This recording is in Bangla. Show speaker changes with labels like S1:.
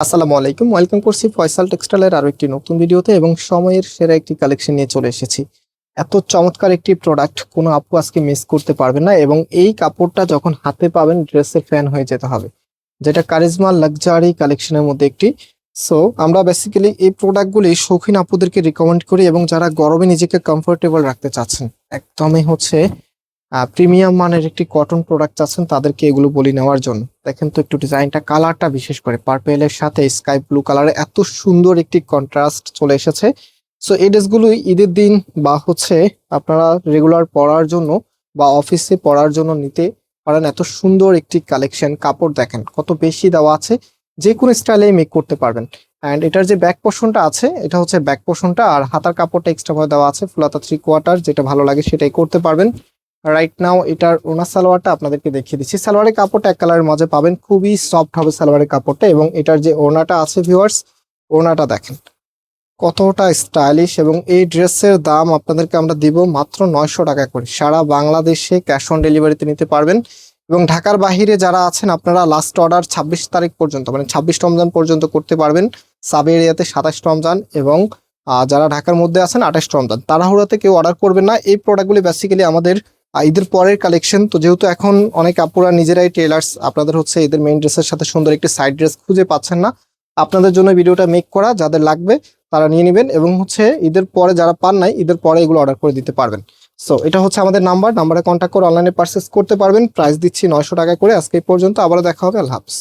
S1: আসসালামু আলাইকুম, ওয়েলকাম করছি ফয়সাল টেক্সটাইলের আরো একটি নতুন ভিডিওতে এবং সময়ের সেরা একটি কালেকশন নিয়ে চলে এসেছি। এত চমৎকার একটি প্রোডাক্ট কোনো আপু আজকে মিস করতে পারবে না এবং এই কাপড়টা যখন হাতে পাবেন ড্রেসের ফ্যান হয়ে যেতে হবে, যেটা কারিজমা লাক্সারি কালেকশনের মধ্যে একটি। সো আমরা বেসিক্যালি এই প্রোডাক্টগুলি শৌখিন আপুদেরকে রিকমেন্ড করি এবং যারা গরমে নিজেকে কমফোর্টেবল রাখতে চাচ্ছেন, একদমই হচ্ছে প্রিমিয়াম মানের একটি কটন প্রোডাক্ট আছেন তাদেরকে এগুলো বলি নেওয়ার জন্য। দেখেন তো একটু ডিজাইনটা, কালারটা বিশেষ করে পার্পেলের সাথে স্কাই ব্লু কালারে এত সুন্দর একটি কন্ট্রাস্ট চলে এসেছে। সো এই ড্রেসগুলো ঈদের দিন বা হচ্ছে আপনারা রেগুলার পরার জন্য বা অফিসে পরার জন্য নিতে পারেন। এত সুন্দর একটি কালেকশন, কাপড় দেখেন কত বেশি দেওয়া আছে, যে কোনো স্টাইলে মেক করতে পারবেন। অ্যান্ড এটার যে ব্যাক পোর্শনটা আছে এটা হচ্ছে ব্যাক পোর্শনটা, আর হাতার কাপড়টা এক্সট্রা ভাবে দেওয়া আছে ফুলাতা 3/4, যেটা ভালো লাগে সেটাই করতে পারবেন। রাইট নাও এটার ওনা সালোয়ারটা আপনাদেরকে দেখিয়ে দিচ্ছি। সালোয়ারের কাপড়টা এক কালারের মাঝে পাবেন, খুবই সফট হবে সালোয়ারের কাপড়টা। এবং এটার যে ওনাটা আছে ভিউয়ার্স, ওনাটা দেখেন কতটা স্টাইলিশ। এবং এই ড্রেসের দাম আপনাদেরকে আমরা দিব মাত্র 900 টাকা করে। সারা বাংলাদেশে ক্যাশ অন ডেলিভারিতে নিতে পারবেন। এবং ঢাকার বাহিরে যারা আছেন আপনারা লাস্ট অর্ডার 26 তারিখ পর্যন্ত, মানে 26 রমজান পর্যন্ত করতে পারবেন। সাব এরিয়াতে 27 রমজান এবং যারা ঢাকার মধ্যে আছেন 28 রমজান। তাড়াহুড়াতে কেউ অর্ডার করবেন না। এই প্রোডাক্টগুলি বেসিক্যালি আমাদের ঈদের পরের কালেকশন। তো যেহেতু এখন অনেক আপুরা নিজেরাই টেলার্স, আপনাদের হচ্ছে ঈদের মেইন ড্রেসের সাথে সুন্দর একটি সাইড ড্রেস খুঁজে পাচ্ছেন না, আপনাদের জন্য ভিডিওটা মেক করা। যাদের লাগবে তারা নিয়ে নেবেন এবং হচ্ছে ঈদের পরে যারা পান নাই, ঈদের পরে এগুলো অর্ডার করে দিতে পারবেন। সো এটা হচ্ছে আমাদের নাম্বারে কন্ট্যাক্ট করে অনলাইনে পারচেস করতে পারবেন। প্রাইস দিচ্ছি 900 টাকা করে। আজকে এই পর্যন্ত, আবারও দেখা হবে। আল্লাহ হাফেজ।